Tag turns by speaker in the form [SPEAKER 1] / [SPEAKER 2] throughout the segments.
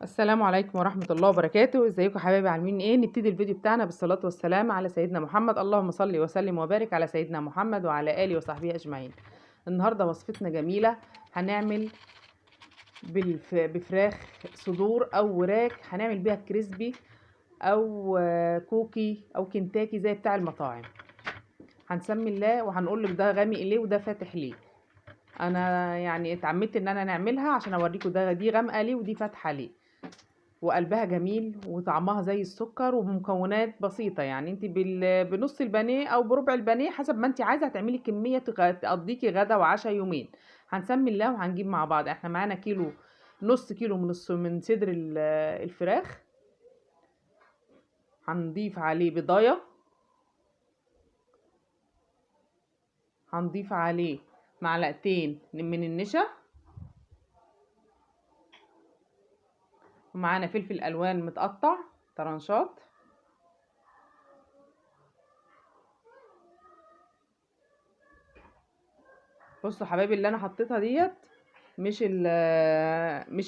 [SPEAKER 1] السلام عليكم ورحمة الله وبركاته. ازيكم حبايبي؟ عاملين ايه؟ نبتدي الفيديو بتاعنا بالصلاة والسلام على سيدنا محمد. اللهم صل وسلم وبارك على سيدنا محمد وعلى آله وصحبه أجمعين. النهاردة وصفتنا جميلة، هنعمل بفراخ صدور أو وراك، هنعمل بيها كريسبي أو كوكي أو كنتاكي زي بتاع المطاعم. هنسمي الله وهنقول لك ده غامق ليه وده فاتح ليه. انا يعني اتعمدت ان انا نعملها عشان اوريكم دي غامقه ليه ودي فاتحه ليه. وقلبها جميل وطعمها زي السكر وبمكونات بسيطة، يعني انت بنص البانيه او بربع البانيه حسب ما انت عايزة هتعملي كمية تقضيكي غدا وعشاء يومين. هنسمي الله وهنجيب مع بعض. احنا معانا كيلو، نص كيلو من صدر الفراخ. هنضيف عليه بضاية، هنضيف عليه معلقتين من النشا، ومعانا فلفل الوان متقطع طرنشات، بصوا حبايبي اللي انا حطيتها ديت مش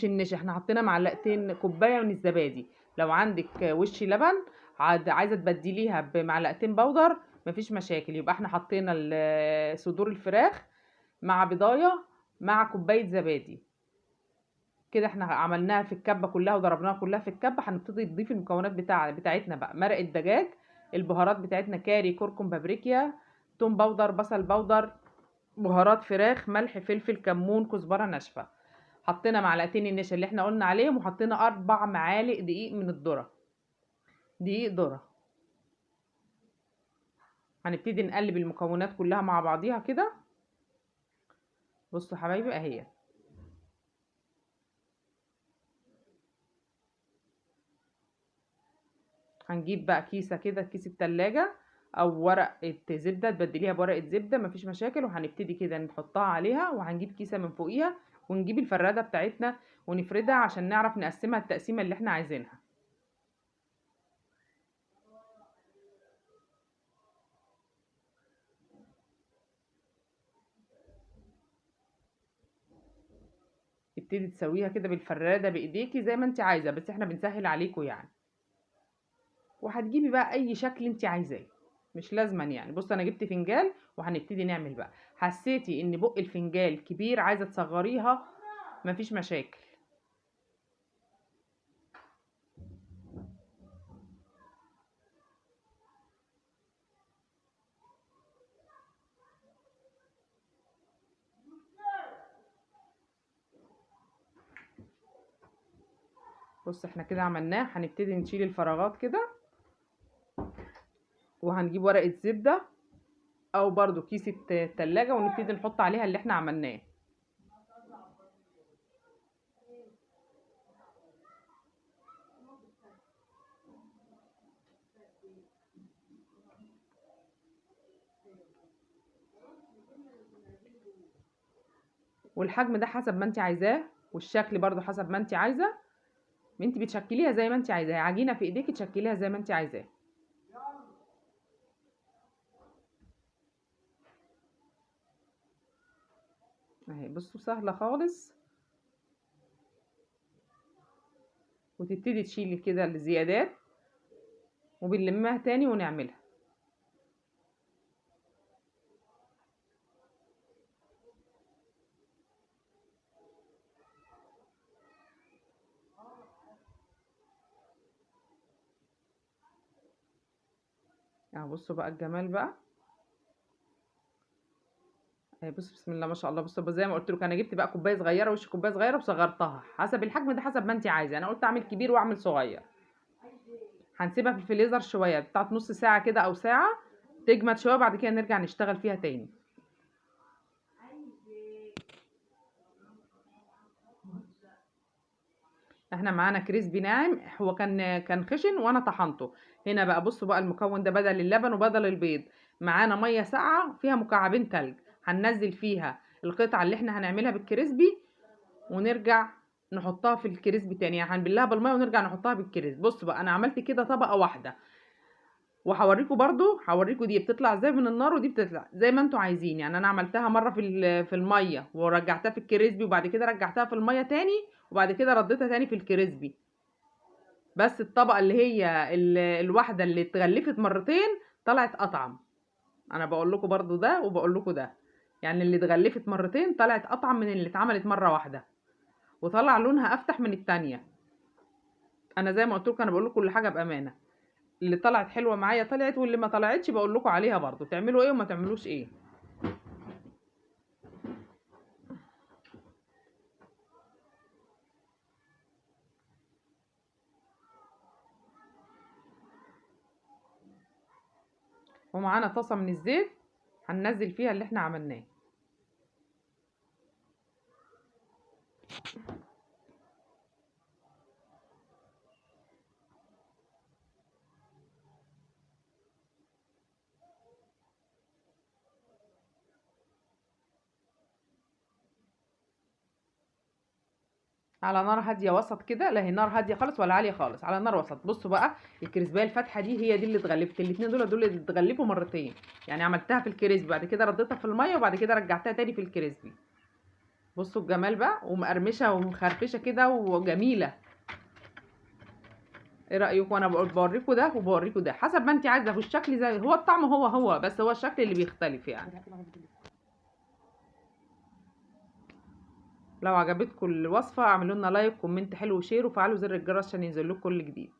[SPEAKER 1] النشا. احنا حطينا معلقتين كوبايه من الزبادي. لو عندك وش لبن عايزه تبدليها بمعلقتين بودر مفيش مشاكل. يبقى احنا حطينا صدور الفراخ مع بضايه مع كوبايه زبادي كده. احنا عملناها في الكبه كلها وضربناها كلها في الكبه. هنبتدي نضيف المكونات بتاعتنا بقى. مرق الدجاج، البهارات بتاعتنا كاري كركم بابريكا توم باودر بصل باودر، بهارات فراخ ملح فلفل كمون كزبره ناشفه. حطينا معلقتين النشا اللي احنا قلنا عليهم، وحطينا 4 معالق دقيق من الذره، دقيق ذره. هنبتدي نقلب المكونات كلها مع بعضيها كده. بصوا حبايبي اهي. هنجيب بقى كيسه كده، كيس التلاجة او ورقه زبده تبدليها بورقه زبده مفيش مشاكل. وهنبتدي كده نحطها عليها، وهنجيب كيسه من فوقيها ونجيب الفراده بتاعتنا ونفردها عشان نعرف نقسمها التقسيمه اللي احنا عايزينها. تبتدي تسويها كده بالفراده بايديكي زي ما انت عايزه، بس احنا بنسهل عليكم يعني. وهتجيبي بقى اي شكل انت عايزاه، مش لازما يعني. بص انا جبت فنجال وهنبتدي نعمل بقى. حسيتي ان بق الفنجال كبير عايزه تصغريها مفيش مشاكل. بص احنا كده عملناه. هنبتدي نشيل الفراغات كده، وهنجيب ورقه زبده او برضو كيس التلاجة ونبتدي نحط عليها اللي احنا عملناه. والحجم ده حسب ما انت عايزاه، والشكل برضو حسب ما انت عايزه. انت بتشكليها زي ما انت عايزاها، عجينه في ايديك تشكليها زي ما انت عايزاه. اهي بصوا سهله خالص. وتبتدي تشيلي كده الزيادات وبنلمها تاني ونعملها. يعني بصوا بقى الجمال بقى. بص بسم الله ما شاء الله. بصوا زي ما قلت لك انا جبت بقى كوبايه صغيره، وش كوبايه صغيره، وصغرتها حسب الحجم ده حسب ما انت عايزه. انا قلت اعمل كبير واعمل صغير. هنسيبها في الفريزر شويه بتاعت نص ساعه كده او ساعه تجمد شويه، بعد كده نرجع نشتغل فيها تاني. احنا معانا كريسبي ناعم، هو كان خشن وانا طحنته. هنا بقى بصوا بقى المكون ده بدل اللبن وبدل البيض معانا ميه ساقعه فيها مكعبين تلج. هننزل فيها القطعه اللي احنا هنعملها بالكريسبي ونرجع نحطها في الكريسبي تاني. يعني هنبلها بالميه ونرجع نحطها بالكريسبي. بصوا بقى انا عملت كده طبقه واحده، وهوريكم برضو هوريكم دي بتطلع ازاي من النار ودي بتطلع زي ما انتوا عايزين. يعني انا عملتها مره في الميه ورجعتها في الكريسبي، وبعد كده رجعتها في الميه تاني، وبعد كده رديتها تاني في الكريسبي. بس الطبقة اللي هي الواحدة اللي اتغلفت مرتين طلعت أطعم. أنا بقول لكم برضو ده وبقول لكم ده، يعني اللي اتغلفت مرتين طلعت أطعم من اللي اتعملت مرة واحدة، وطلع لونها أفتح من التانية. أنا زي ما قلت لكم، أنا بقول لكم كل حاجة بأمانة. اللي طلعت حلوة معايا طلعت، واللي ما طلعتش بقول لكم عليها برضو تعملوا إيه وما تعملوش إيه. ومعانا طاسة من الزيت هننزل فيها اللي احنا عملناه. على نار هاديه وسط كده، لا هي نار هاديه خالص ولا عاليه خالص، على نار وسط. بصوا بقى، الكريسبيه الفاتحه دي هي دي اللي اتغلفت، الاتنين دول اللي اتغلفوا مرتين. يعني عملتها في الكريسبي بعد كده رديتها في الميه وبعد كده رجعتها تاني في الكريسبي. بصوا الجمال بقى، ومقرمشه ومخرفشه كده وجميله. ايه رايكم؟ انا بوريكم ده وبوريكم ده حسب ما انت عايزه، والشكل زي هو، الطعم هو هو، بس هو الشكل اللي بيختلف يعني. لو عجبتكم الوصفه اعملوا لنا لايك، كومنت حلو وشير، وفعلوا زر الجرس عشان ينزل لكم كل جديد.